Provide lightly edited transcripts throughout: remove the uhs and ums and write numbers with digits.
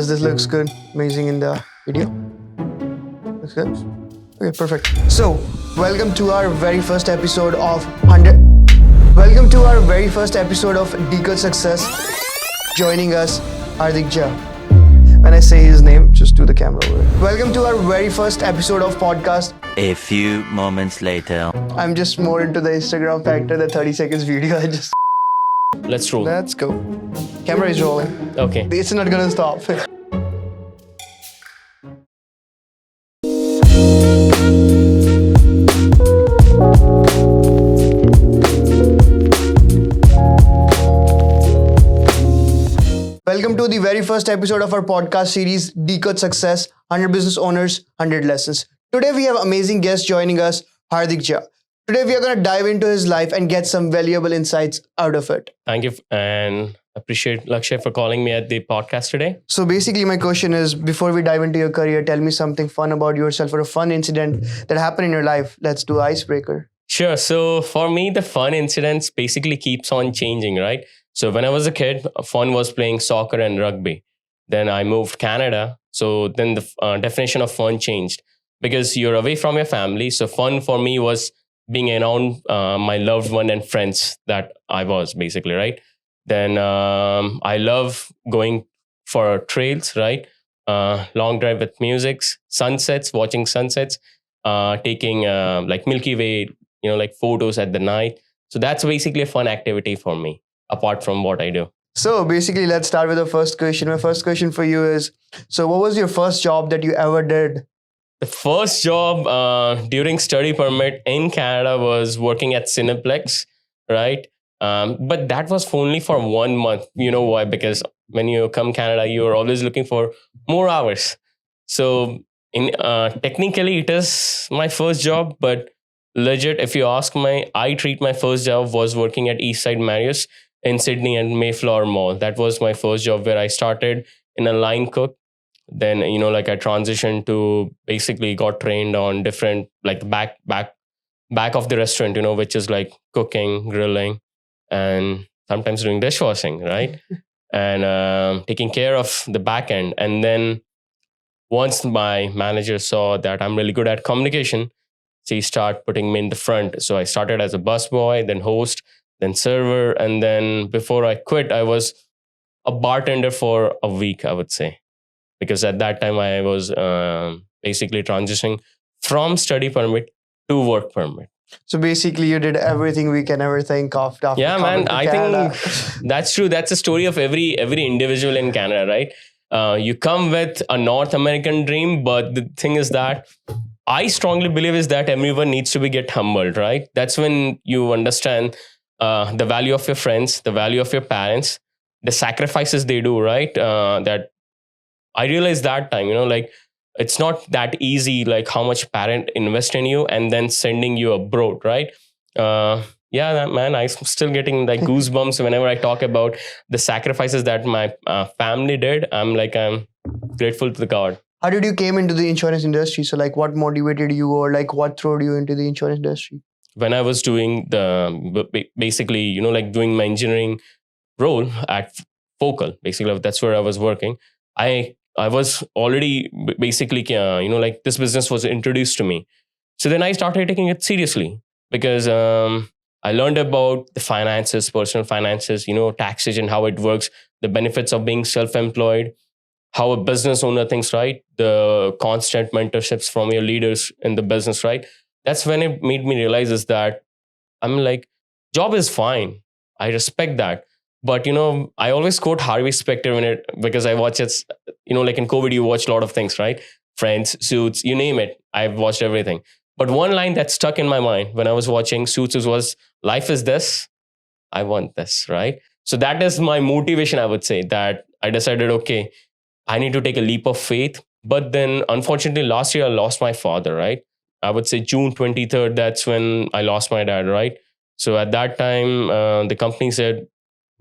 Does this looks good? Amazing in the video. Looks good. Okay, perfect. So, welcome to our very first episode of 100. Welcome to our very first episode of Decode Success. Joining us, Hardik Jha. When I say his name, just do the camera over. Welcome to our very first episode of podcast. A few moments later. I'm just more into the Instagram factor, the 30 seconds video. Let's roll. Let's go. Camera is rolling. Okay. It's not gonna stop. Welcome to the very first episode of our podcast series, Decode Success, 100 Business Owners, 100 Lessons. Today we have amazing guest joining us, Hardik Jha. Today we are going to dive into his life and get some valuable insights out of it. Thank you and appreciate Lakshay for calling me at the podcast today. So basically my question is, before we dive into your career, tell me something fun about yourself or a fun incident that happened in your life. Let's do icebreaker. Sure. So for me, the fun incidents basically keeps on changing, right? So when I was a kid, fun was playing soccer and rugby. Then I moved Canada. So then the definition of fun changed because you're away from your family. So fun for me was being around my loved one and friends that I was basically, right? Then I love going for trails, right? Long drive with musics, sunsets, watching sunsets, taking like Milky Way, like photos at the night. So that's basically a fun activity for me, apart from what I do. So basically, let's start with the first question. My first question for you is, so what was your first job that you ever did? The first job during study permit in Canada was working at Cineplex, right? But that was only for 1 month. You know why? Because when you come Canada, you're always looking for more hours. So technically, it is my first job, but legit, if you ask I treat my first job was working at Eastside Marriott in Sydney and Mayflower Mall. That was my first job where I started in a line cook. Then, like I transitioned to basically got trained on different, like the back of the restaurant, which is like cooking, grilling, and sometimes doing dishwashing, right? And taking care of the back end. And then once my manager saw that I'm really good at communication, she started putting me in the front. So I started as a busboy, then host, then server. And then before I quit, I was a bartender for a week, I would say. Because at that time, I was basically transitioning from study permit to work permit. So basically, you did everything we can ever think of. After Yeah, man, I Canada. think that's true. That's a story of every individual in Canada, right? You come with a North American dream, but the thing is that I strongly believe is that everyone needs to get humbled, right? That's when you understand the value of your friends, the value of your parents, the sacrifices they do, right? That I realized that time, like it's not that easy, like how much parent invest in you and then sending you abroad, right? Man, I'm still getting like goosebumps whenever I talk about the sacrifices that my family did. I'm grateful to the God. How did you came into the insurance industry? So like what motivated you or like what threw you into the insurance industry? When I was doing basically, like doing my engineering role at Focal, basically that's where I was working. I was already basically, like this business was introduced to me. So then I started taking it seriously because I learned about the finances, personal finances, taxation, how it works, the benefits of being self-employed, how a business owner thinks, right? The constant mentorships from your leaders in the business, right? That's when it made me realize is that I'm like, job is fine. I respect that. But, I always quote Harvey Specter because I watch it, like in COVID, you watch a lot of things, right? Friends, Suits, you name it. I've watched everything. But one line that stuck in my mind when I was watching Suits was, life is this, I want this, right? So that is my motivation, I would say, that I decided, okay, I need to take a leap of faith. But then, unfortunately, last year, I lost my father, right? I would say June 23rd, that's when I lost my dad, right? So at that time, the company said,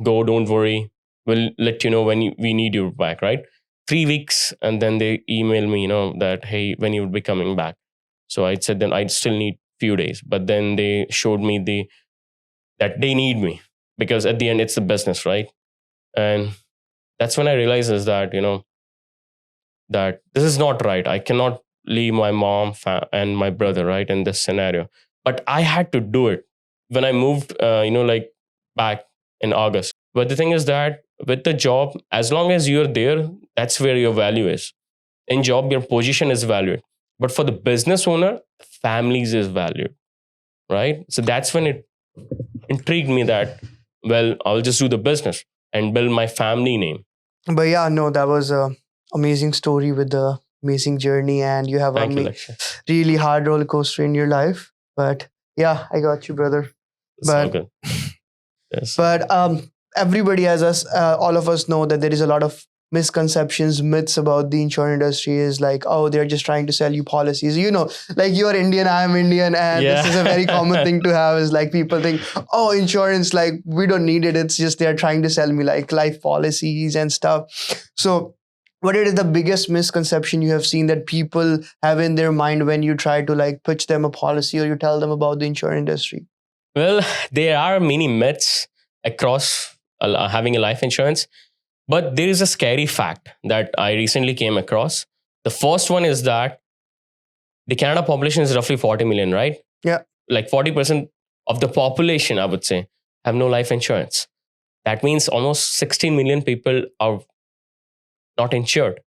go, don't worry. We'll let you know when we need you back, right? 3 weeks. And then they emailed me, that, hey, when you would be coming back. So I said, then I'd still need few days. But then they showed me that they need me because at the end, it's the business, right? And that's when I realized is that, that this is not right. I cannot leave my mom and my brother, right, in this scenario. But I had to do it when I moved, like back in August. But the thing is that with the job, as long as you're there, that's where your value is. In job, your position is valued. But for the business owner, families is valued, right? So that's when it intrigued me that, well, I'll just do the business and build my family name. But yeah, no, that was a amazing story with the amazing journey, and you have a Thank you, Lakshay. really hard roller coaster in your life. But yeah, I got you, brother. It's all But good. Yes. but everybody, as us, all of us know that there is a lot of misconceptions, myths about the insurance industry. Is like, oh, they're just trying to sell you policies. Like you're Indian, I'm Indian, and this is a very common thing to have. Is like people think, oh, insurance, like we don't need it. It's just they're trying to sell me like life policies and stuff. So what is the biggest misconception you have seen that people have in their mind when you try to like pitch them a policy or you tell them about the insurance industry? Well, there are many myths across having a life insurance, but there is a scary fact that I recently came across. The first one is that the Canada population is roughly 40 million, right? Yeah. Like 40% of the population, I would say, have no life insurance. That means almost 16 million people are not insured,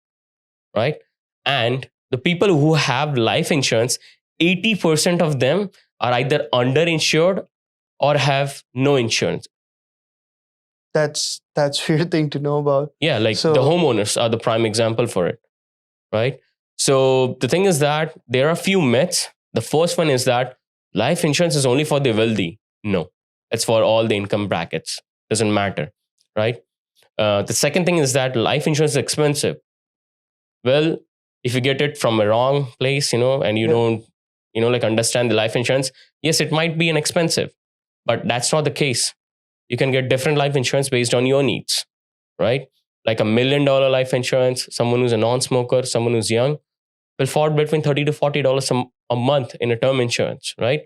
right? And the people who have life insurance, 80% of them are either underinsured or have no insurance. That's weird thing to know about. Yeah, like So- the homeowners are the prime example for it, right? So the thing is that there are a few myths. The first one is that life insurance is only for the wealthy. No, it's for all the income brackets. Doesn't matter, right? The second thing is that life insurance is expensive. Well, if you get it from a wrong place, and you Yeah. don't, like understand the life insurance, yes, it might be inexpensive, but that's not the case. You can get different life insurance based on your needs, right? Like $1 million life insurance, someone who's a non-smoker, someone who's young, will fall between $30 to $40 a month in a term insurance, right?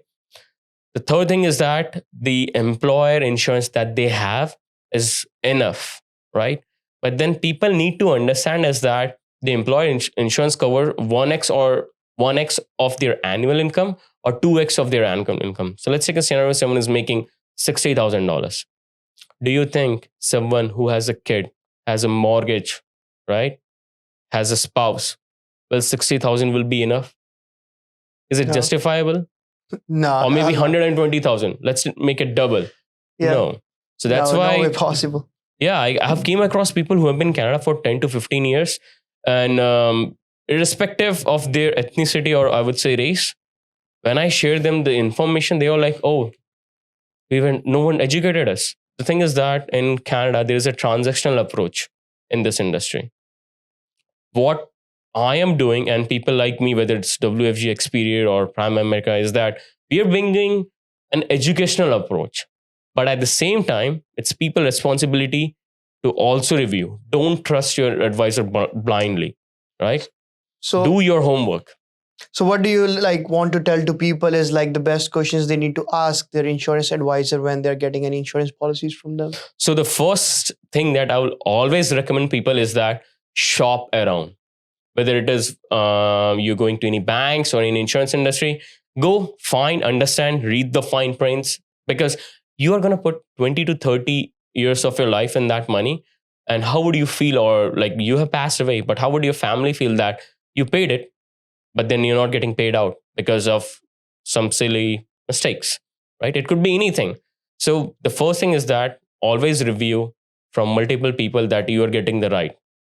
The third thing is that the employer insurance that they have is enough, right? But then people need to understand is that the employer insurance cover 1x of their annual income or 2x of their annual income. So let's take a scenario: someone is making $60,000. Do you think someone who has a kid, has a mortgage, right, has a spouse, well, 60,000 will be enough? Is it No. justifiable? No. Or maybe 120,000. Let's make it double. Yeah. No. So that's no why, way possible. yeah, I have came across people who have been in Canada for 10 to 15 years, and irrespective of their ethnicity or I would say race, when I share them the information, they are like, oh, no one educated us. The thing is that in Canada, there is a transactional approach in this industry. What I am doing, and people like me, whether it's WFG, Experior, or Prime America, is that we are bringing an educational approach. But at the same time, it's people's responsibility to also review. Don't trust your advisor blindly, right? So Do your homework. So what do you like want to tell to people is like the best questions they need to ask their insurance advisor when they're getting any insurance policies from them? So the first thing that I will always recommend people is that shop around. Whether it is you're going to any banks or in insurance industry, go find, understand, read the fine prints, because you are going to put 20 to 30 years of your life in that money. And how would you feel? Or like you have passed away, but how would your family feel that you paid it, but then you're not getting paid out because of some silly mistakes, right? It could be anything. So the first thing is that always review from multiple people that you are getting the right.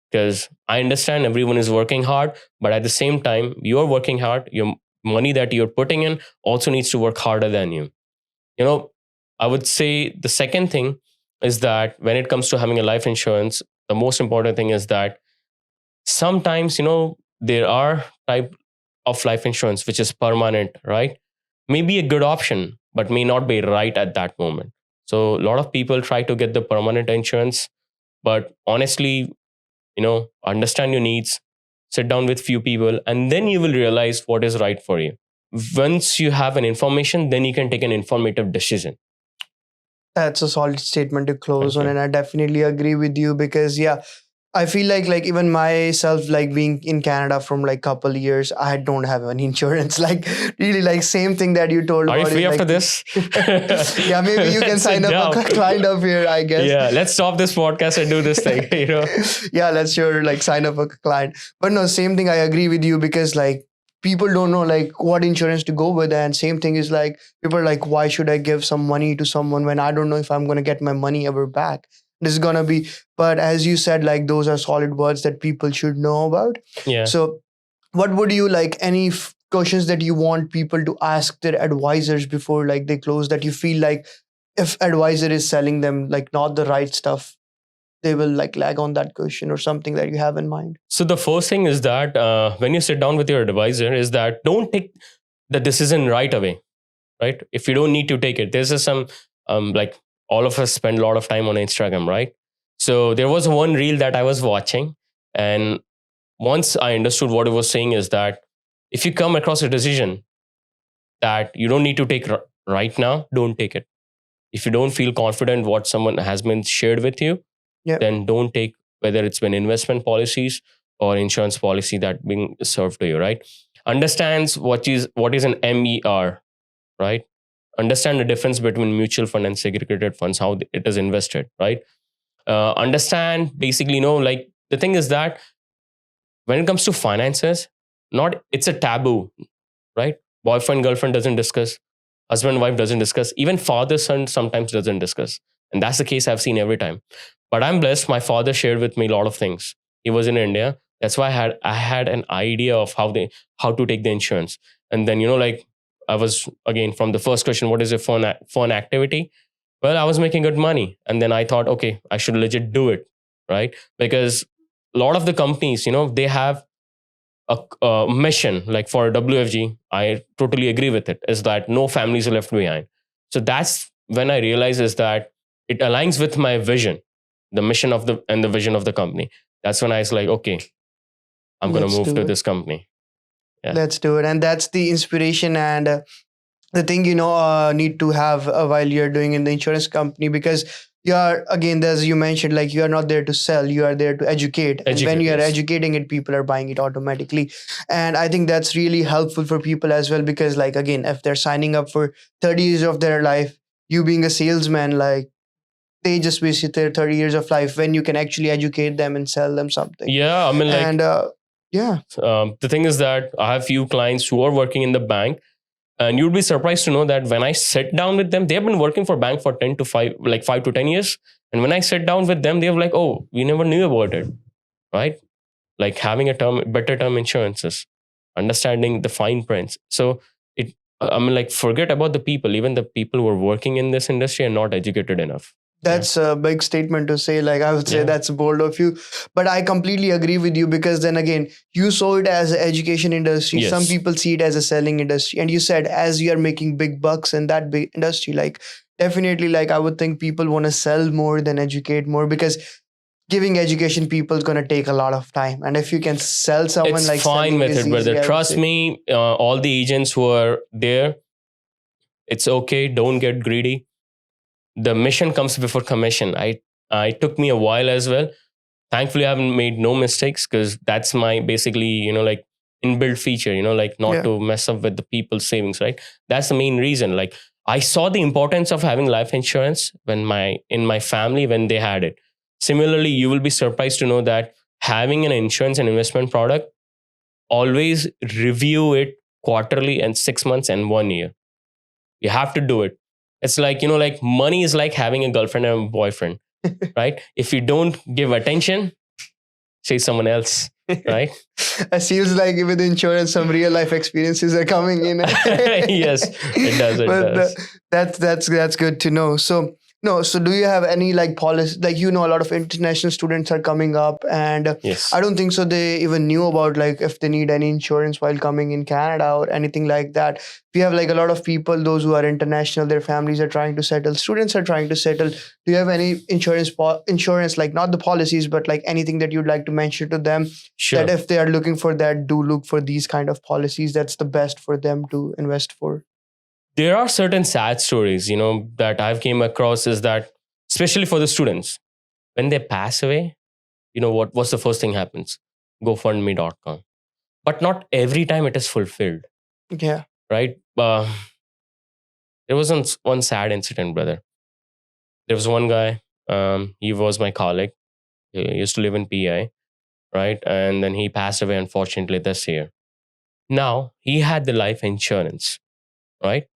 Because I understand everyone is working hard, but at the same time, you're working hard. Your money that you're putting in also needs to work harder than you. I would say the second thing is that when it comes to having a life insurance, the most important thing is that sometimes, there are type of life insurance which is permanent, right? May be a good option, but may not be right at that moment. So a lot of people try to get the permanent insurance, but honestly, understand your needs, sit down with few people, and then you will realize what is right for you. Once you have an information, then you can take an informative decision. That's a solid statement to close Thank on, you. and I definitely agree with you because yeah, I feel like even myself, like being in Canada from like couple years, I don't have any insurance. Like really, like same thing that you told Are you about free it. after Like this? yeah, maybe you can Let's sit sign up down. a client up here, I guess. Yeah, let's stop this podcast and do this thing. Yeah, let's sure like sign up a client. But no, same thing. I agree with you because like people don't know like what insurance to go with, and same thing is like people are like, why should I give some money to someone when I don't know if I'm gonna get my money ever back? This is gonna be, but as you said, like those are solid words that people should know about. Yeah. So, what would you like? Any questions that you want people to ask their advisors before like they close? That you feel like if advisor is selling them like not the right stuff, they will like lag on that question or something that you have in mind. So the first thing is that when you sit down with your advisor, is that don't take the decision right away, right? If you don't need to take it, there's just some like all of us spend a lot of time on Instagram, right? So there was one reel that I was watching, and once I understood what it was saying is that if you come across a decision that you don't need to take right now, don't take it. If you don't feel confident what someone has been shared with you, Yeah. then don't take, whether it's been investment policies or insurance policy that being served to you, right? Understands what is an MER, right? Understand the difference between mutual fund and segregated funds, how it is invested, right? Understand basically, like the thing is that when it comes to finances, not it's a taboo, right? Boyfriend, girlfriend doesn't discuss, husband, wife doesn't discuss, even father, son sometimes doesn't discuss. And that's the case I've seen every time. But I'm blessed. My father shared with me a lot of things. He was in India. That's why I had an idea of how to take the insurance. And then, like I was again from the first question, what is a fun activity? Well, I was making good money. And then I thought, okay, I should legit do it, right? Because a lot of the companies, they have a mission, like for WFG, I totally agree with it, is that no families are left behind. So that's when I realize is that it aligns with my vision, the mission of the vision of the company. That's when I was like, okay, I'm going to Let's move do to it. this company. Yeah. Let's do it. And that's the inspiration and the thing need to have while you're doing in the insurance company, because you are, again, as you mentioned, like you are not there to sell, you are there to educate. And when Educate, you are yes. educating it, people are buying it automatically. And I think that's really helpful for people as well, because like, again, if they're signing up for 30 years of their life, you being a salesman, like they just wasted their 30 years of life when you can actually educate them and sell them something. Yeah, I mean, like, And yeah, the thing is that I have few clients who are working in the bank, and you'd be surprised to know that when I sit down with them, they've been working for bank for 10 to 5, like 5 to 10 years. And when I sit down with them, they're like, oh, we never knew about it, right? Like having better term insurances, understanding the fine prints. So I mean, like, forget about the people. Even the people who are working in this industry are not educated enough. that's a big statement to say. Like, I would say Yeah. that's bold of you, but I completely agree with you, because then again, you saw it as an education industry. Yes. Some people see it as a selling industry, and you said as you are making big bucks in that big industry, like definitely, like I would think people want to sell more than educate more, because giving education people is going to take a lot of time, and if you can sell someone, It's like fine selling with is it, easy, brother. I would Trust say. me, all the agents who are there, it's okay. Don't get greedy. The mission comes before commission. I took me a while as well. Thankfully, I haven't made no mistakes, because that's my basically, like inbuilt feature, like not Yeah. to mess up with the people's savings, right? That's the main reason. Like, I saw the importance of having life insurance in my family when they had it. Similarly, you will be surprised to know that having an insurance and investment product, always review it quarterly and 6 months and 1 year. You have to do it. It's like, like money is like having a girlfriend and a boyfriend, right? If you don't give attention, chase someone else, right? It seems like with insurance, some real life experiences are coming in. Yes, it does. It But does. that's good to know. So no, so do you have any like policy? Like, a lot of international students are coming up, and Yes. I don't think so they even knew about like if they need any insurance while coming in Canada or anything like that. We have like a lot of people, those who are international, their families are trying to settle, students are trying to settle. Do you have any insurance, like not the policies, but like anything that you'd like to mention to them, Sure. that if they are looking for that, do look for these kind of policies, that's the best for them to invest for? There are certain sad stories, that I've came across, is that especially for the students, when they pass away, what's the first thing happens? GoFundMe.com. But not every time it is fulfilled, Yeah. right? There was one sad incident, brother. There was one guy, he was my colleague. He used to live in PI, right? And then he passed away, unfortunately, this year. Now, he had the life insurance, right?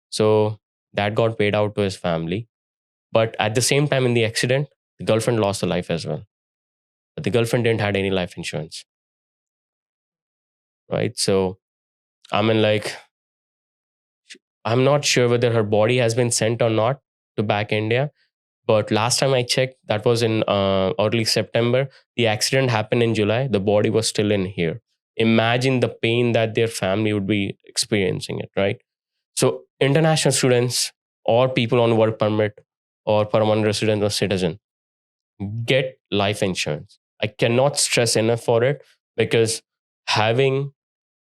So that got paid out to his family. But at the same time, in the accident, the girlfriend lost her life as well. But the girlfriend didn't had any life insurance, right? So I mean, like, I'm not sure whether her body has been sent or not to back India. But last time I checked, that was in early September. The accident happened in July. The body was still in here. Imagine the pain that their family would be experiencing it, right? So international students or people on work permit or permanent resident or citizen, get life insurance. I cannot stress enough for it, because having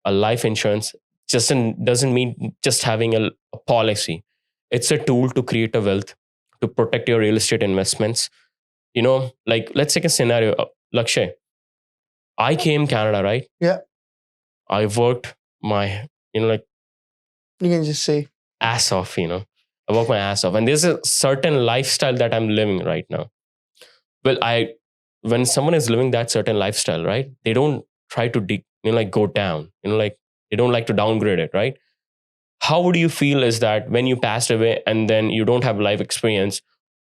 a life insurance just doesn't mean just having a policy. It's a tool to create a wealth, to protect your real estate investments. Like, let's take a scenario. Lakshay, I came Canada, right? Yeah. I worked my, like, You can just say. ass off, I work my ass off. And there's a certain lifestyle that I'm living right now. Well, when someone is living that certain lifestyle, right, they don't try to go down, like, they don't like to downgrade it, right? How would you feel is that when you passed away and then you don't have life experience,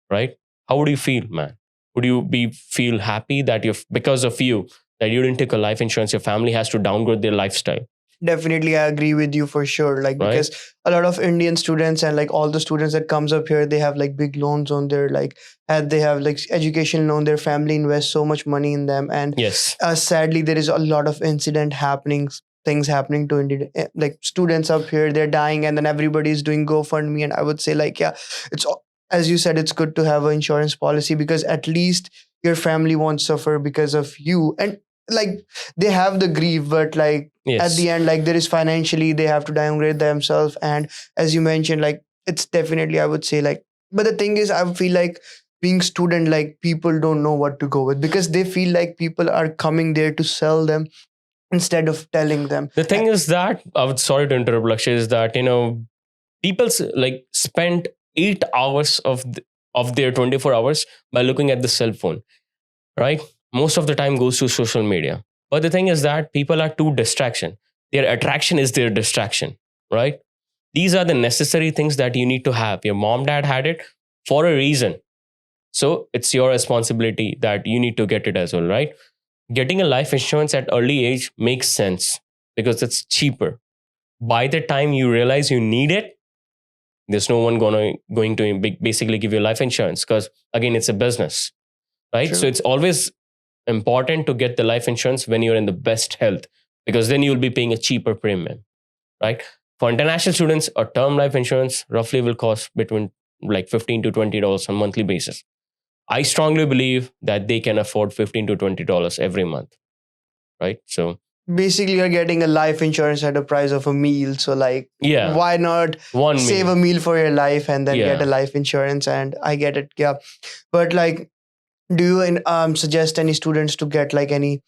right? How would you feel, man? Would you feel happy that because of you, that you didn't take a life insurance, your family has to downgrade their lifestyle? Definitely, I agree with you for sure. Like, Right. because a lot of Indian students and like all the students that comes up here, they have like big loans on their they have like education loan. Their family invests so much money in them, and Yes. sadly, there is a lot of things happening to Indian like students up here. They're dying, and then everybody's doing GoFundMe. And I would say like, yeah, as you said, it's good to have an insurance policy, because at least your family won't suffer because of you. And like, they have the grief, but like, Yes. at the end, like, there is financially they have to downgrade themselves. And as you mentioned, like, it's definitely, I would say, like, but the thing is, I feel like being student, like, people don't know what to go with, because they feel like people are coming there to sell them instead of telling them. The thing is that, sorry to interrupt, Lakshay, is that, people like spend 8 hours of their 24 hours by looking at the cell phone, right? Most of the time goes to social media. But the thing is that people are too distraction. Their attraction is their distraction, right? These are the necessary things that you need to have. Your mom, dad had it for a reason. So it's your responsibility that you need to get it as well, right? Getting a life insurance at early age makes sense because it's cheaper. By the time you realize you need it, there's no one going to basically give you life insurance, because again, it's a business, right? True. So it's always important to get the life insurance when you're in the best health, because then you'll be paying a cheaper premium, right? For international students, a term life insurance roughly will cost between like $15 to $20 on a monthly basis. I strongly believe that they can afford $15 to $20 every month, right? So Basically, you're getting a life insurance at the price of a meal. So like, yeah, why not one save meal. a meal for your life and then Yeah. get a life insurance? And I get it. Yeah. But like, do you suggest any students to get like any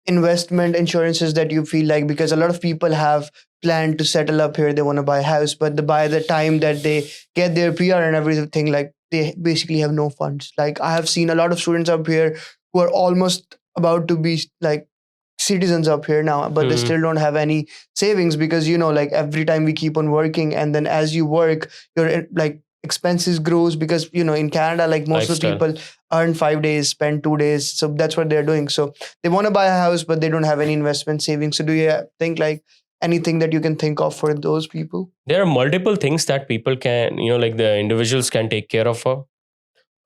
investment insurances that you feel like, because a lot of people have planned to settle up here, they want to buy a house, but by the time that they get their PR and everything, like, they basically have no funds. Like, I have seen a lot of students up here who are almost about to be like citizens up here now, but they Mhm. still don't have any savings, because like, every time we keep on working, and then as you work, your like expenses grows, because in Canada, like, most of the Lifestyle. people earn 5 days, spend 2 days, so that's what they're doing. So they want to buy a house, but they don't have any investment savings. So do you think like anything that you can think of for those people? There are multiple things that people can, like the individuals can take care of.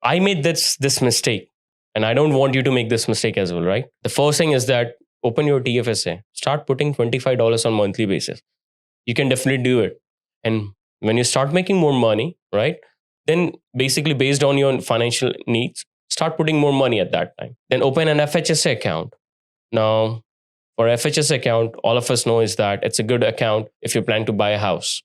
I made this mistake, and I don't want you to make this mistake as well, right? The first thing is that open your TFSA, start putting $25 on monthly basis. You can definitely do it. And when you start making more money, right, then basically based on your financial needs, start putting more money at that time. Then open an FHSA account. Now, for FHSA account, all of us know is that it's a good account if you plan to buy a house.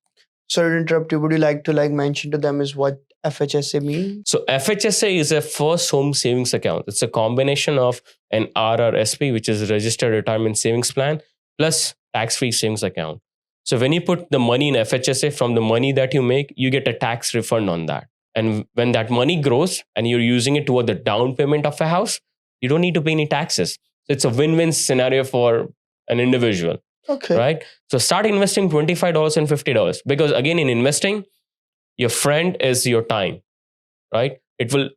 Sorry to interrupt you. Would you like to like mention to them is what FHSA mean? So FHSA is a first home savings account. It's a combination of an RRSP, which is a registered retirement savings plan, plus tax-free savings account. So when you put the money in FHSA, from the money that you make, you get a tax refund on that. And when that money grows and you're using it toward the down payment of a house, you don't need to pay any taxes. So it's a win-win scenario for an individual, Okay. right? So start investing $25 and $50, because again, in investing, your friend is your time, right?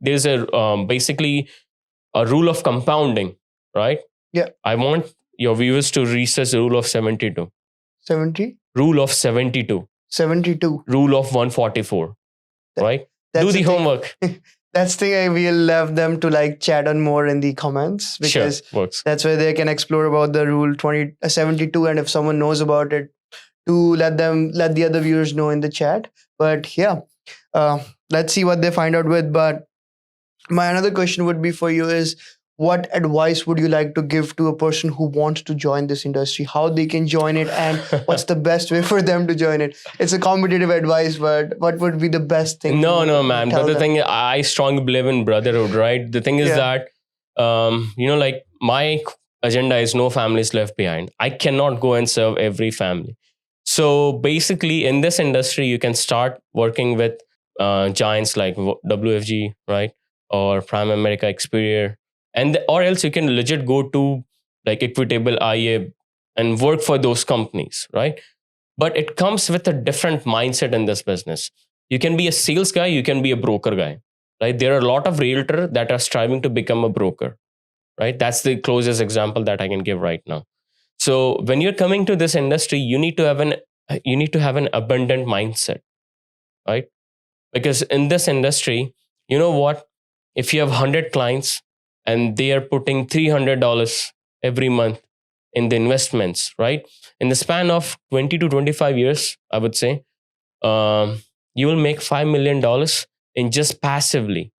There's a basically a rule of compounding, right? Yeah. I want your viewers to research the rule of 72, 70? rule of 72, 72. rule of 144, right? Do the thing- homework. That's the thing I will have them to like chat on more in the comments, because Sure, works. that's where they can explore about the rule 72, and if someone knows about it, to let the other viewers know in the chat. But yeah, let's see what they find out with. But my another question would be for you is, what advice would you like to give to a person who wants to join this industry? How they can join it, and what's the best way for them to join it? It's a competitive advice, but what would be the best thing? No, to man. tell But the them? thing, I strongly believe in brotherhood, right? The thing is Yeah. that, like my agenda is no families left behind. I cannot go and serve every family. So basically, in this industry, you can start working with giants like WFG, right? Or Prime America, Experior. Or else you can legit go to like Equitable, IA, and work for those companies, right? But it comes with a different mindset in this business. You can be a sales guy, you can be a broker guy, right? There are a lot of realtors that are striving to become a broker, right? That's the closest example that I can give right now. So when you're coming to this industry, you need to have an abundant mindset, right? Because in this industry, you know what? If you have 100 clients and they are putting $300 every month in the investments, right? In the span of 20 to 25 years, I would say, you will make $5 million in just passively.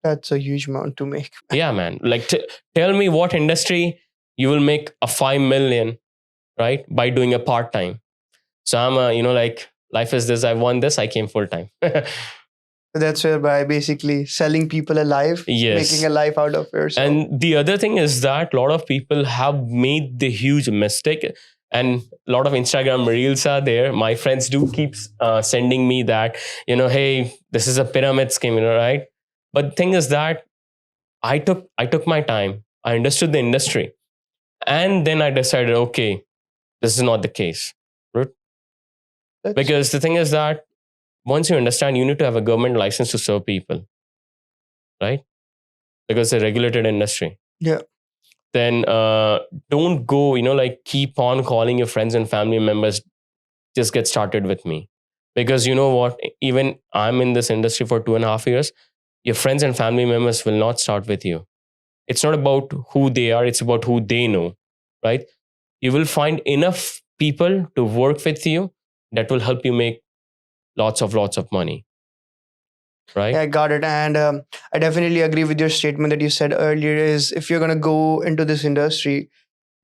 That's a huge amount to make. Yeah, man. Like, tell me what industry you will make a 5 million, right? By doing a part time. So like, life is this. I won this. I came full time. That's where by basically selling people a life, Yes. making a life out of yourself. And the other thing is that a lot of people have made the huge mistake, and a lot of Instagram reels are there. My friends do keep sending me that, hey, this is a pyramid scheme, right? But the thing is that I took my time. I understood the industry, and then I decided, okay, this is not the case, right? That's- Because the thing is that once you understand, you need to have a government license to serve people, right? Because it's a regulated industry. Yeah. Then don't go, like keep on calling your friends and family members. Just get started with me. Because you know what? Even I'm in this industry for 2.5 years. Your friends and family members will not start with you. It's not about who they are, it's about who they know, right? You will find enough people to work with you that will help you make lots of money, right? Yeah, I got it. And I definitely agree with your statement that you said earlier is, if you're going to go into this industry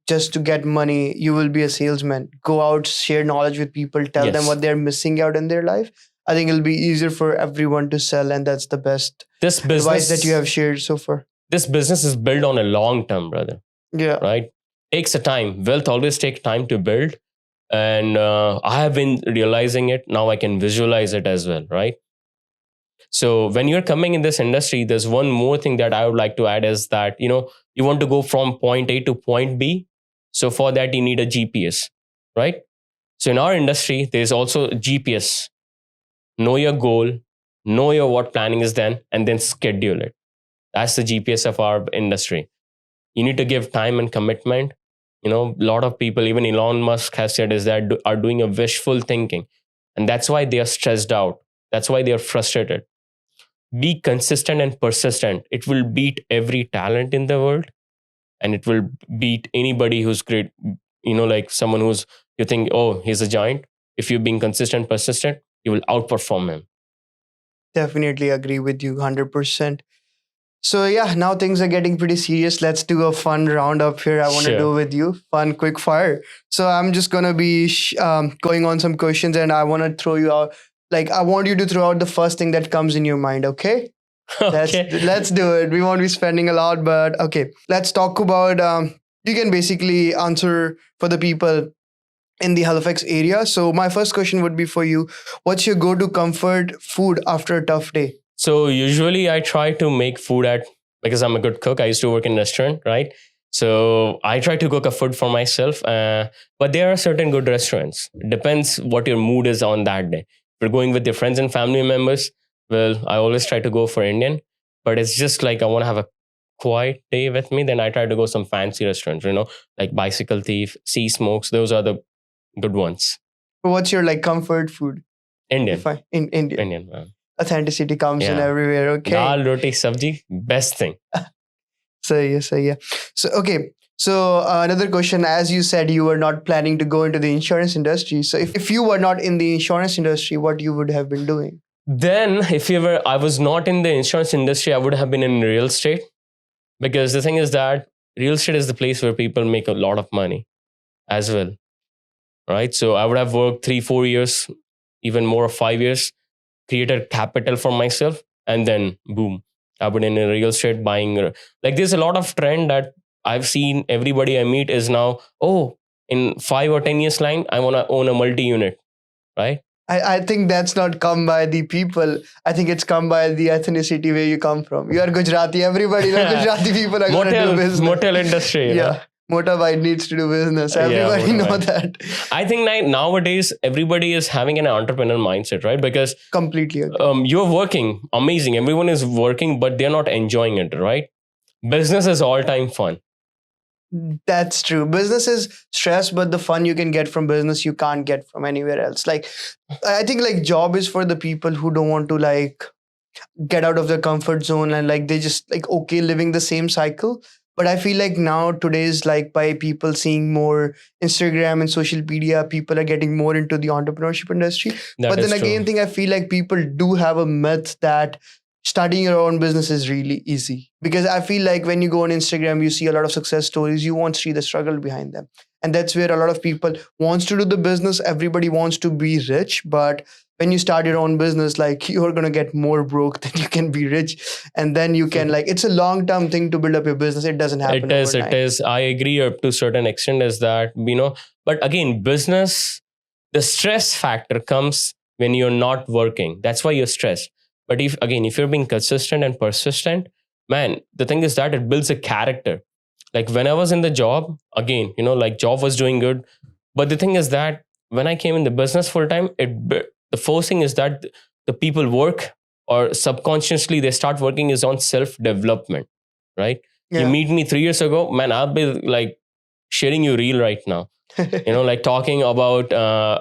just to get money, you will be a salesman. Go out, share knowledge with people, tell them Yes. what they're missing out in their life. I think it'll be easier for everyone to sell. And that's the best This advice business that you have shared so far. This business is built on a long term, brother, Yeah. right? Takes a time. Wealth always takes time to build. And I have been realizing it. Now I can visualize it as well, right? So when you're coming in this industry, there's one more thing that I would like to add is that, you want to go from point A to point B. So for that, you need a GPS, right? So in our industry, there's also GPS. Know your goal, know your what planning is done, and then schedule it. That's the GPS of our industry. You need to give time and commitment. A lot of people, even Elon Musk has said, is that are doing a wishful thinking. And that's why they are stressed out. That's why they are frustrated. Be consistent and persistent. It will beat every talent in the world. And it will beat anybody who's great. Like someone who's, you think, oh, he's a giant. If you're being consistent, persistent, you will outperform him. Definitely agree with you 100%. So yeah, now things are getting pretty serious. Let's do a fun roundup here. I want to Sure. do with you, fun quick fire. So I'm just gonna be going on some questions, and I want to throw you out Like, I want you to throw out the first thing that comes in your mind, okay? Okay. Let's do it. We won't be spending a lot, but okay. Let's talk about. You can basically answer for the people in the Halifax area. So my first question would be for you: what's your go-to comfort food after a tough day? So usually I try to make food because I'm a good cook. I used to work in a restaurant, right? So I try to cook a food for myself. But there are certain good restaurants. It depends what your mood is on that day. If you're going with your friends and family members, well, I always try to go for Indian. But it's just like I want to have a quiet day with me, then I try to go some fancy restaurants, like Bicycle Thief, Sea Smokes. Those are the good ones. What's your like comfort food? Indian. If I in India, Indian, man. authenticity comes in Yeah. everywhere. Okay. Dal, roti, sabji, best thing. So yeah. So okay. So another question: as you said, you were not planning to go into the insurance industry. So if you were not in the insurance industry, what you would have been doing? Then, I was not in the insurance industry, I would have been in real estate. Because the thing is that real estate is the place where people make a lot of money as well, right? So I would have worked 3-4 years, even more, 5 years, created capital for myself, and then boom, I would in a real estate buying. Like there's a lot of trend that I've seen. Everybody I meet is now, oh, in 5 or 10 years line, I want to own a multi-unit, right? I think that's not come by the people. I think it's come by the ethnicity where you come from. You are Gujarati. Everybody knows Gujarati people are going to do business. Motel industry. Yeah. Motorbike needs to do business. Everybody know that. I think nowadays everybody is having an entrepreneurial mindset, right? Because completely agree. You're working amazing. Everyone is working, but they're not enjoying it, right? Business is all-time fun. That's true. Business is stress, but the fun you can get from business you can't get from anywhere else. Like I think like job is for the people who don't want to like get out of their comfort zone and like they just like okay living the same cycle. But I feel like now today's like by people seeing more Instagram and social media, people are getting more into the entrepreneurship industry. But then again, thing I feel like people do have a myth that starting your own business is really easy. Because I feel like when you go on Instagram, you see a lot of success stories, you won't see the struggle behind them. And that's where a lot of people wants to do the business. Everybody wants to be rich, but when you start your own business, like you're going to get more broke than you can be rich. And then you can like, it's a long-term thing to build up your business. It doesn't happen overnight. It is. I agree up to a certain extent is that, but again, business, the stress factor comes when you're not working. That's why you're stressed. But if you're being consistent and persistent, man, the thing is that it builds a character. Like when I was in the job, again, like job was doing good. But the thing is that when I came in the business full time, the first thing is that the people work or subconsciously they start working is on self-development, right? Yeah. You meet me 3 years ago, man, I'll be like sharing you reel right now, like talking about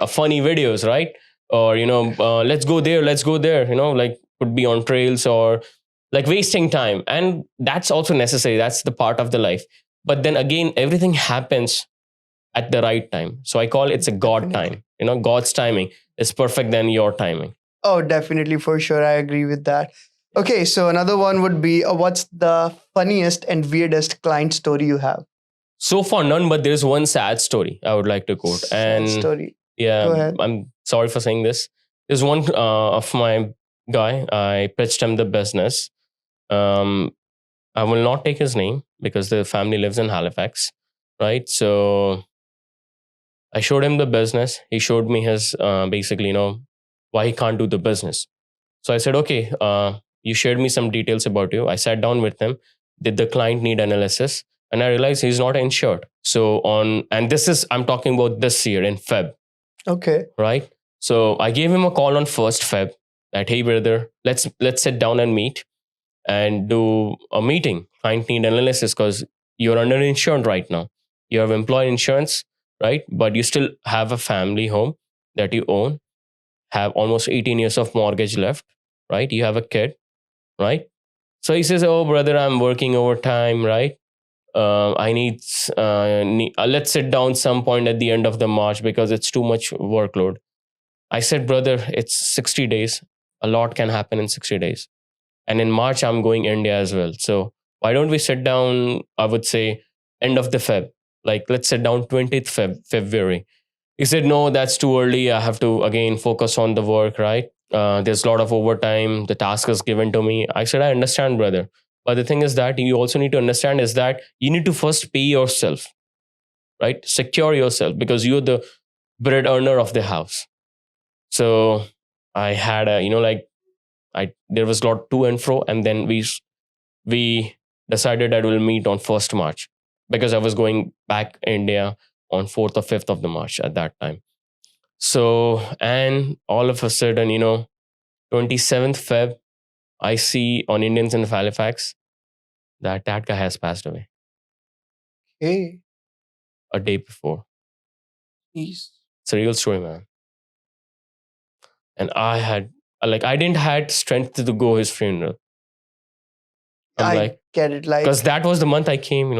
funny videos, right? Or, let's go there, like could be on trails or like wasting time. And that's also necessary. That's the part of the life. But then again, everything happens at the right time. So I call it's a God time. God's timing is perfect than your timing. Oh, definitely. For sure. I agree with that. Okay. So another one would be what's the funniest and weirdest client story you have? So far, none, but there's one sad story I would like to quote. Sad story. Yeah. Go ahead. I'm sorry for saying this. There's one of my guy, I pitched him the business. I will not take his name because the family lives in Halifax, right? So I showed him the business. He showed me his basically, why he can't do the business. So I said, okay, you shared me some details about you. I sat down with him. Did the client need analysis? And I realized he's not insured. So and I'm talking about this year in Feb. Okay. Right. So I gave him a call on 1st Feb that, hey brother, let's sit down and meet and do a meeting. Client need analysis because you're underinsured right now. You have employee insurance, right? But you still have a family home that you own, have almost 18 years of mortgage left, right? You have a kid, right? So he says, oh brother, I'm working overtime, right? I need let's sit down some point at the end of the March because it's too much workload. I said, brother, it's 60 days. A lot can happen in 60 days. And in March, I'm going India as well. So why don't we sit down, I would say, end of the Feb. Like, let's sit down 20th February. He said, no, that's too early. I have to, again, focus on the work, right? There's a lot of overtime. The task is given to me. I said, I understand, brother. But the thing is that you also need to understand is that you need to first pay yourself, right? Secure yourself because you're the bread earner of the house. So I had a, there was a lot to and fro. And then we decided that we'll meet on 1st March because I was going back India on 4th or 5th of the March at that time. So, and all of a sudden, 27th Feb, I see on Indians in Halifax that guy has passed away Hey, a day before. please. It's a real story, man. And I didn't had strength to go his funeral. I get it. Like, because that was the month I came,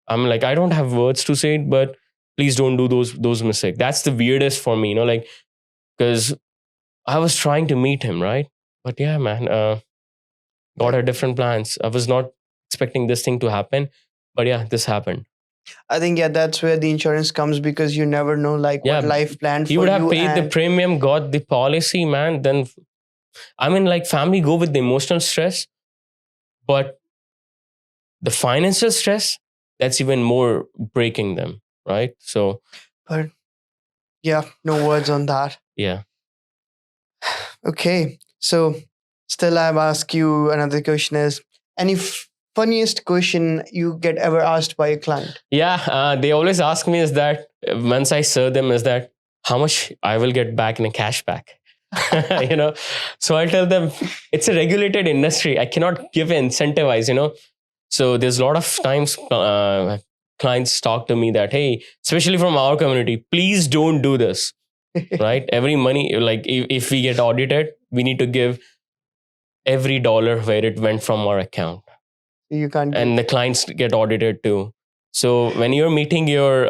I'm like, I don't have words to say it, but please don't do those mistakes. That's the weirdest for me, because I was trying to meet him, right? But yeah, man, God had different plans. I was not expecting this thing to happen, but yeah, this happened. I think, yeah, that's where the insurance comes because you never know, like, Yeah, what life planned for he you. would have paid the and premium, got the policy, man. Then, like family go with the emotional stress, but the financial stress, that's even more breaking them, right? So, But yeah, no words on that. yeah. Okay, so still I've asked you another question is, any funniest question you get ever asked by a client? Yeah, they always ask me is that once I serve them is that how much I will get back in a cashback. So I tell them it's a regulated industry. I cannot give incentivize. So there's a lot of times clients talk to me that, hey, especially from our community, please don't do this, right? Every money, like if we get audited, we need to give every dollar where it went from our account. You can't. And the clients get audited too. So when you're meeting your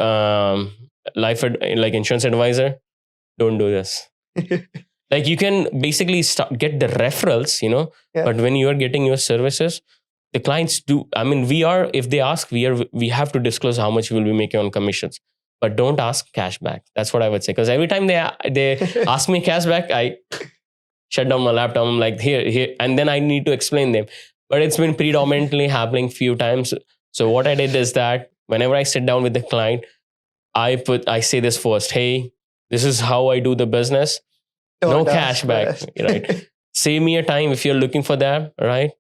like insurance advisor, don't do this. Like you can basically get the referrals, Yeah. but when you are getting your services, the clients do. I mean, if they ask, we have to disclose how much we will be making on commissions, but don't ask cashback. That's what I would say. Because every time they ask me cashback, I shut down my laptop. I'm like, here, and then I need to explain them. But it's been predominantly happening few times. So what I did is that whenever I sit down with the client, I say this first. Hey, this is how I do the business. No Don't ask cashback, for right? Save me a time if you're looking for that, right?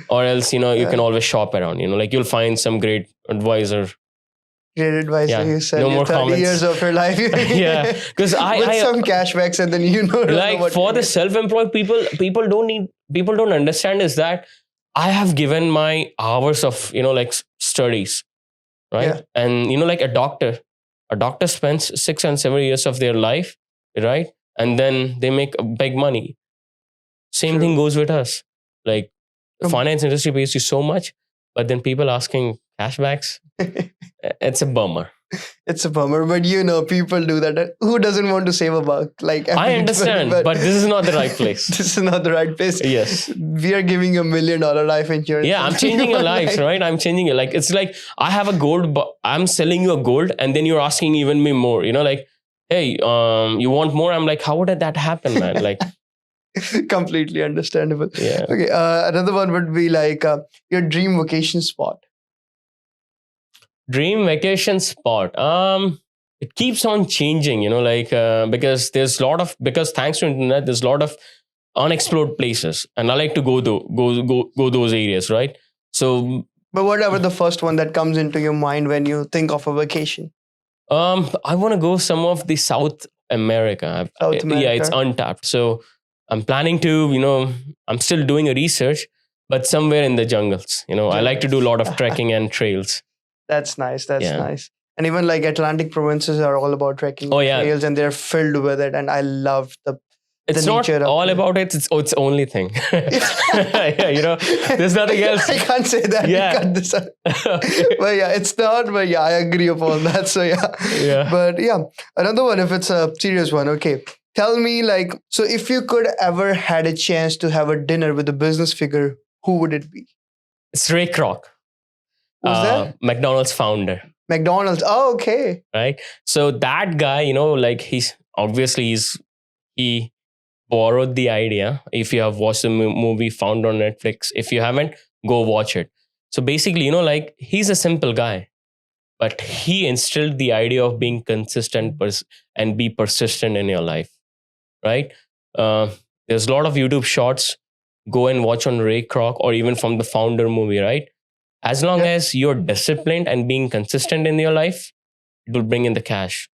Or else, you can always shop around. Like you'll find some great advisor. Great advice. Yeah, You said no your more 30 comments. years of your life. Yeah, because with some cashbacks, and then don't like know what for to the get. self-employed people don't understand is that I have given my hours of like studies, right? Yeah. And like a doctor spends 6 and 7 years of their life, right? And then they make big money. Same True. thing goes with us. Like the Um, finance industry pays you so much, but then people asking cashbacks, it's a bummer. It's a bummer, but people do that. Who doesn't want to save a buck? Like I everybody, understand, but this is not the right place. this is not the right place. Yes. We are giving $1 million life insurance. Yeah, I'm changing your lives, right? I'm changing it. Like it's like I have a gold, but I'm selling you a gold, and then you're asking even me more. Like, hey, you want more? I'm like, how would that happen, man? Like, completely understandable. yeah. Okay, another one would be like your dream vacation spot. Dream vacation spot. It keeps on changing. Because because thanks to internet, there's a lot of unexplored places, and I like to go those areas, right? So But whatever the first one that comes into your mind when you think of a vacation. I want to go some of the South America. South Yeah, it's America. untapped. So I'm planning to, I'm still doing a research, but somewhere in the jungles. I like to do a lot of trekking and trails. That's nice. That's Yeah. nice. And even like Atlantic provinces are all about trekking Oh, yeah. trails, and they're filled with it. And I love It's the not nature of all it. about it. It's only thing. Yeah, there's nothing else. I can't say that. Yeah. Cut this out. But yeah, it's not. But yeah, I agree upon that. So yeah. Yeah. But yeah, another one, if it's a serious one, okay. Tell me, like, so if you could ever had a chance to have a dinner with a business figure, who would it be? It's Ray Kroc, Who's that? McDonald's founder, McDonald's. Oh, okay. right? So that guy, like he borrowed the idea. If you have watched the movie found on Netflix, if you haven't, go watch it. So basically, like he's a simple guy, but he instilled the idea of being consistent and be persistent in your life, right? Uh, there's a lot of YouTube shorts. Go and watch on Ray Kroc or even from the Founder movie, right? As long as you're disciplined and being consistent in your life, it will bring in the cash.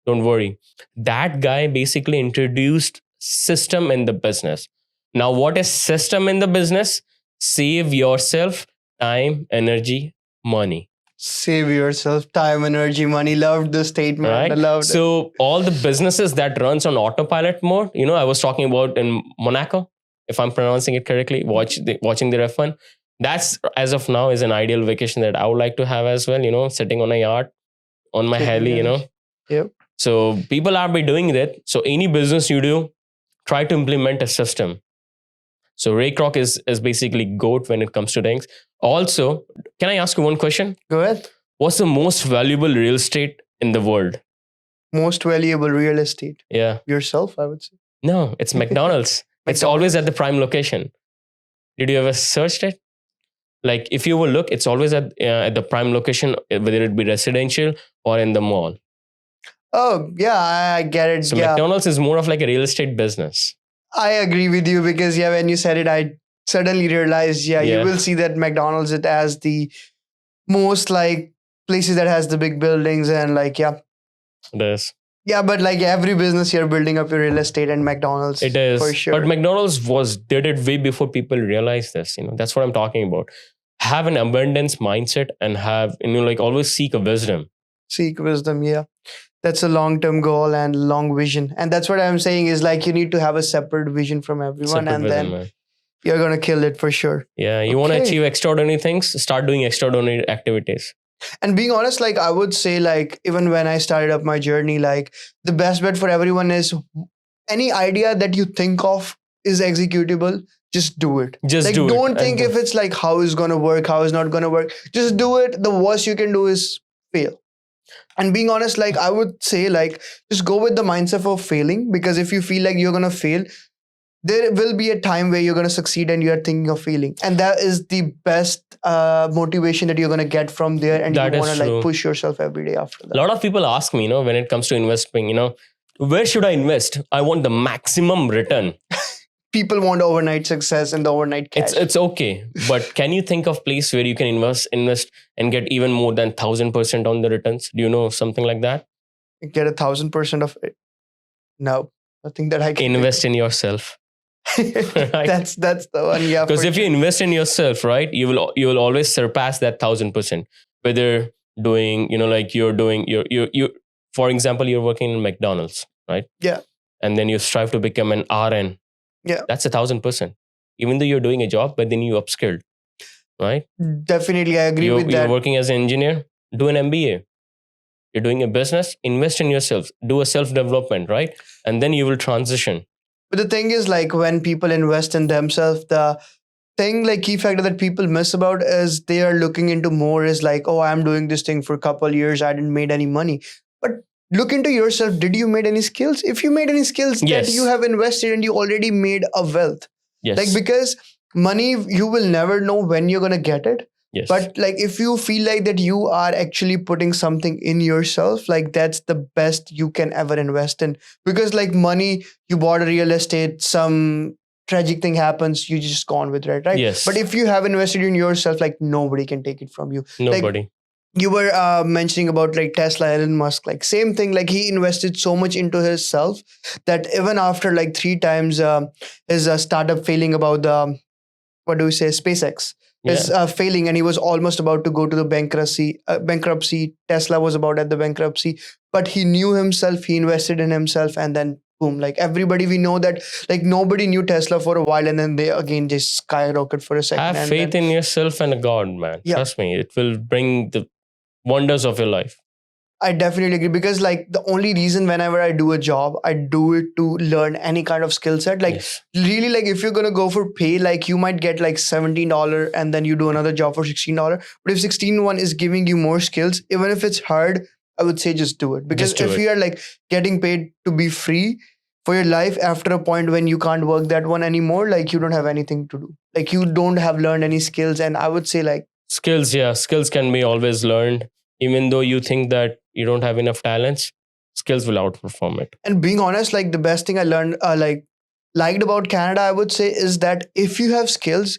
Don't worry. That guy basically introduced system in the business. Now, what is system in the business? Save yourself time, energy, money. Save yourself time, energy, money. Loved the statement. Right? I loved it. So all the businesses that runs on autopilot mode, I was talking about in Monaco, if I'm pronouncing it correctly, watching the F1. That's, as of now, is an ideal vacation that I would like to have as well, sitting on a yacht, on my heli, Yep. So people are be doing that. So any business you do, try to implement a system. So Ray Kroc is basically GOAT when it comes to things. Also, can I ask you one question? Go ahead. What's the most valuable real estate in the world? Most valuable real estate? Yeah. Yourself, I would say. No, it's McDonald's. It's always at the prime location. Did you ever search it? Like if you will look, it's always at the prime location, whether it be residential or in the mall. Oh, yeah, I get it. So yeah. McDonald's is more of like a real estate business. I agree with you because, when you said it, I suddenly realized, you will see that McDonald's, it has the most like places that has the big buildings and It is. Yeah, but like every business you're building up your real estate and McDonald's. It is. For sure. But McDonald's did it way before people realized this. That's what I'm talking about. Have an abundance mindset and have, like always seek a wisdom. Seek wisdom, yeah. That's a long-term goal and long vision. And that's what I'm saying is like you need to have a separate vision from everyone then you're going to kill it for sure. Yeah, you want to achieve extraordinary things, start doing extraordinary activities. And being honest, like I would say like even when I started up my journey, like the best bet for everyone is any idea that you think of is executable, just do it. Don't think if it's like how is going to work, how is not going to work. Just do it. The worst you can do is fail. And being honest, like I would say like just go with the mindset of failing, because if you feel like you're going to fail, there will be a time where you're going to succeed and you're thinking of failing. And that is the best motivation that you're going to get from there. And you want to like push yourself every day after that. A lot of people ask me, when it comes to investing, where should I invest? I want the maximum return. People want overnight success and the overnight cash. It's okay. But can you think of place where you can invest and get even more than 1,000% on the returns? Do you know something like that? Get 1,000% of it? No, nothing that I can invest in yourself. Right? That's the one. Yeah. Because if you invest in yourself, right, you will always surpass that 1,000%. Whether doing, like you're doing you for example, you're working in McDonald's, right? Yeah. And then you strive to become an RN. Yeah. That's 1,000%. Even though you're doing a job, but then you upskilled, right? Definitely, I agree with that. You're working as an engineer, do an MBA. You're doing a business, invest in yourself, do a self-development, right? And then you will transition. But the thing is, like when people invest in themselves, the thing, like key factor that people miss about is they are looking into more is like, oh, I'm doing this thing for a couple of years, I didn't made any money. But look into yourself. Did you made any skills? If you made any skills that you have invested and you already made a wealth. Yes. Like because money, you will never know when you're going to get it. Yes. But like if you feel like that you are actually putting something in yourself, like that's the best you can ever invest in. Because like money, you bought a real estate, some tragic thing happens, you just gone with it, right? Yes. But if you have invested in yourself, like nobody can take it from you. Nobody. Like, you were mentioning about like Tesla, Elon Musk, like same thing, like he invested so much into himself that even after like 3 times his startup failing about the, SpaceX is failing, and he was almost about to go to the bankruptcy. Tesla was about at the bankruptcy, but he knew himself, he invested in himself, and then boom, like everybody, we know that like nobody knew Tesla for a while and then they again just skyrocket for a second. Have faith in yourself and a God, man. Yeah. Trust me, it will bring the wonders of your life. I definitely agree, because like the only reason whenever I do a job, I do it to learn any kind of skill set. Like really, like if you're going to go for pay, like you might get like $17 and then you do another job for $16. But if 16 one is giving you more skills, even if it's hard, I would say just do it. Because if you are like getting paid to be free, for your life after a point when you can't work that one anymore, like you don't have anything to do, like you don't have learned any skills. And I would say like Skills, yeah, skills can be always learned. Even though you think that you don't have enough talents, skills will outperform it. and being honest, like the best thing I learned liked about Canada, I would say, is that if you have skills,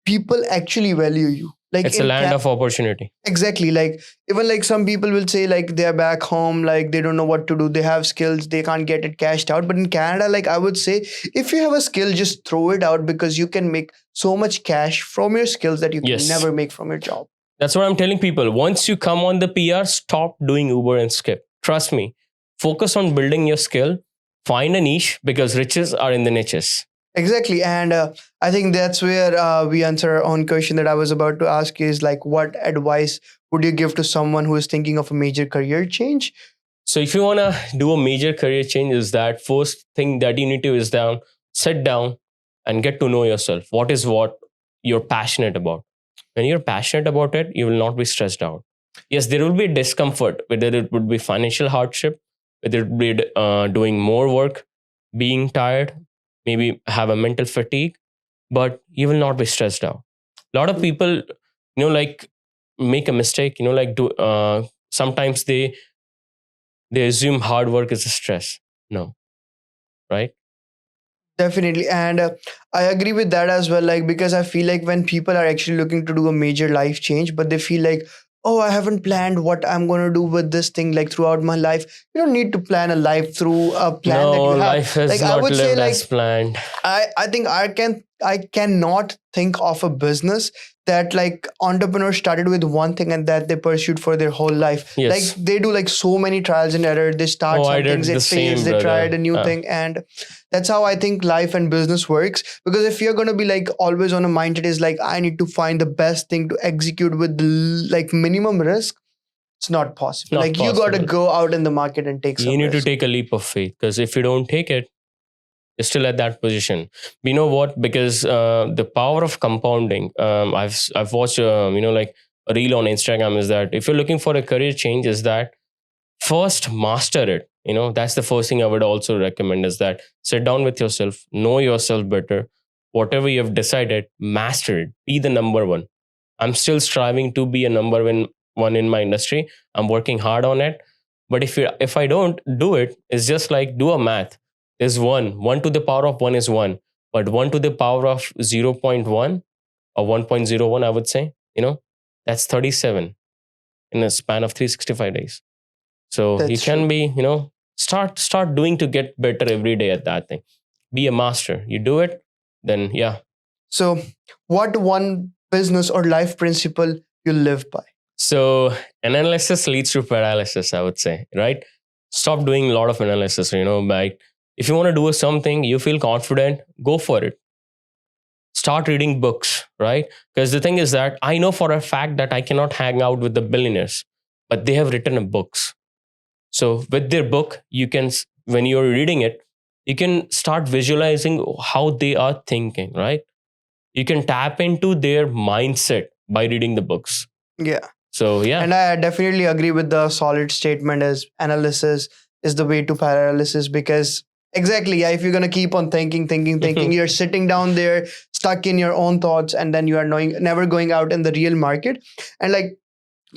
people actually value you. Like It's a land of opportunity. exactly, like even like some people will say like they're back home, like they don't know what to do, they have skills, they can't get it cashed out. But in Canada, like I would say, if you have a skill, just throw it out, because you can make so much cash from your skills that you can Yes. never make from your job. That's what I'm telling people. Once you come on the PR, stop doing Uber and Skip. Trust me. Focus on building your skill. Find a niche, because riches are in the niches. Exactly. And I think that's where we answer our own question that I was about to ask, is like, what advice would you give to someone who is thinking of a major career change? So if you want to do a major career change, is that first thing that you need to is sit down and get to know yourself. What is what you're passionate about? When you're passionate about it, you will not be stressed out. Yes, there will be discomfort, whether it would be financial hardship, whether it would be doing more work, being tired, maybe have a mental fatigue, but you will not be stressed out. A lot of people, like make a mistake, sometimes they assume hard work is a stress. No, right? Definitely. And I agree with that as well. Like, because I feel like when people are actually looking to do a major life change, but they feel like, oh, I haven't planned what I'm going to do with this thing like throughout my life. You don't need to plan a life through a plan that No, you have. life is Like, I not would say, lived like, as planned. I think I cannot think of a business that like entrepreneurs started with one thing and that they pursued for their whole life. Yes. Like they do like so many trials and error. They start Oh, I some did things, the it same, fails, they brother. tried a new thing. And that's how I think life and business works. Because if you're gonna be like always on a mindset is like I need to find the best thing to execute with like minimum risk, it's not possible. Not like you gotta possible. go out in the market and take some You need to risk. take a leap of faith, because if you don't take it, you're still at that position. You know what? Because the power of compounding. I've watched like a reel on Instagram, is that if you're looking for a career change, is that first master it. That's the first thing I would also recommend, is that sit down with yourself, know yourself better. Whatever you have decided, master it. Be the number one. I'm still striving to be a number one in my industry. I'm working hard on it. But if I don't do it, it's just like do a math. There's one to the power of one is one, but one to the power of 0.1 or 1.01, I would say, that's 37 in a span of 365 days. So you That's can true. be, start doing to get better every day at that thing. Be a master. You do it, then yeah. So what one business or life principle you live by? So analysis leads to paralysis, I would say, right? Stop doing a lot of analysis, by if you want to do something, you feel confident, go for it. Start reading books, right? Because the thing is that I know for a fact that I cannot hang out with the billionaires, but they have written books. So with their book, you can, when you're reading it, you can start visualizing how they are thinking, right? You can tap into their mindset by reading the books. Yeah. So yeah. And I definitely agree with the solid statement as analysis is the way to paralysis, because exactly, yeah, if you're gonna keep on thinking, you're sitting down there stuck in your own thoughts, and then you are never going out in the real market. And like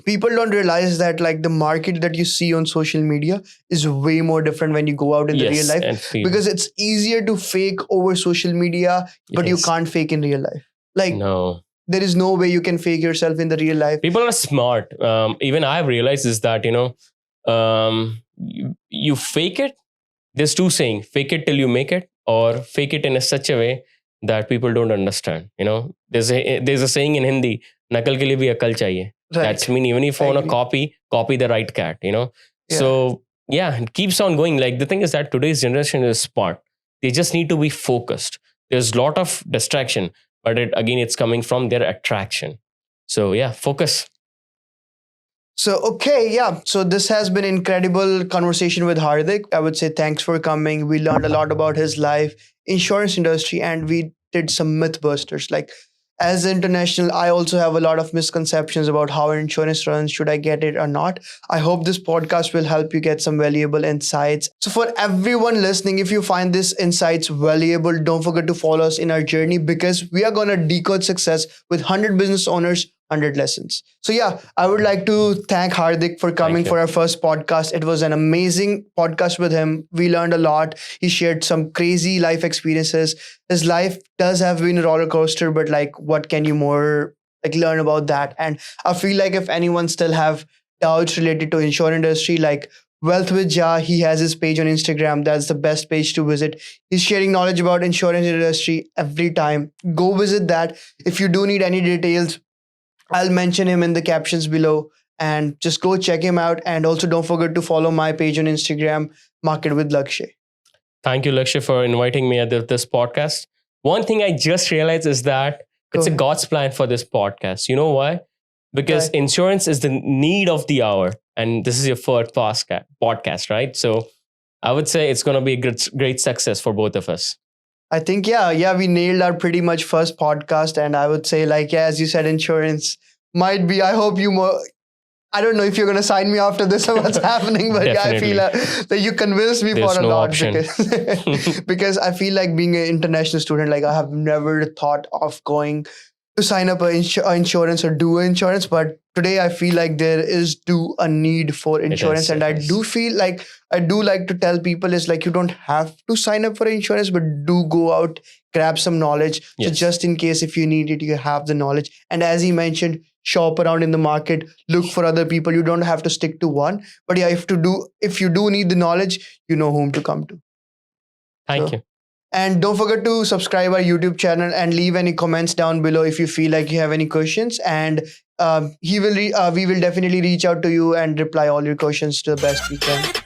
people don't realize that like the market that you see on social media is way more different when you go out in the real Yes, life, and feel. because it's easier to fake over social media, but you Yes. can't fake in real life. Like No. there is no way you can fake yourself in the real life. People are smart. Even I've realized is that, you fake it. There's two saying, fake it till you make it, or fake it in such a way that people don't understand. There's a saying in Hindi, nakal ke liye bhi akal chahiye. Right. That's mean even if you want to Agree. copy the right cat, Yeah. So yeah, it keeps on going. Like the thing is that today's generation is smart. They just need to be focused. There's a lot of distraction, but it's coming from their attraction. So yeah, focus. So, okay, yeah. So this has been incredible conversation with Hardik. I would say thanks for coming. We learned a lot about his life, insurance industry, and we did some myth busters. Like as international, I also have a lot of misconceptions about how insurance runs. Should I get it or not? I hope this podcast will help you get some valuable insights. So for everyone listening, if you find this insights valuable, don't forget to follow us in our journey, because we are going to decode success with 100 business owners, 100 lessons. So yeah, I would like to thank Hardik for coming for our first podcast. It was an amazing podcast with him. We learned a lot. He shared some crazy life experiences. His life does have been a roller coaster, but like, what can you more like learn about that? And I feel like if anyone still have doubts related to insurance industry, like Wealth with Jha, he has his page on Instagram. That's the best page to visit. He's sharing knowledge about insurance industry every time. Go visit that. If you do need any details, I'll mention him in the captions below, and just go check him out. And also don't forget to follow my page on Instagram, Market with Lakshay. Thank you, Lakshay, for inviting me at this podcast. One thing I just realized is that it's a God's plan for this podcast. You know why? Because insurance is the need of the hour. And this is your first podcast, right? So I would say it's going to be a great success for both of us. I think, yeah, we nailed our pretty much first podcast. And I would say, like, as you said, insurance might be, I hope you more. I don't know if you're going to sign me after this or what's happening, but yeah, I feel that you convinced me for a lot. Because I feel like being an international student, like I have never thought of going to sign up an insurance or do insurance. But today I feel like there is a need for insurance. And I do feel like, I do like to tell people is like, you don't have to sign up for insurance, but do go out, grab some knowledge. So just in case if you need it, you have the knowledge. And as he mentioned, shop around in the market, look for other people. You don't have to stick to one. But yeah, if you do need the knowledge, you know whom to come to. Thank you. And don't forget to subscribe our YouTube channel and leave any comments down below if you feel like you have any questions. And we will definitely reach out to you and reply all your questions to the best we can.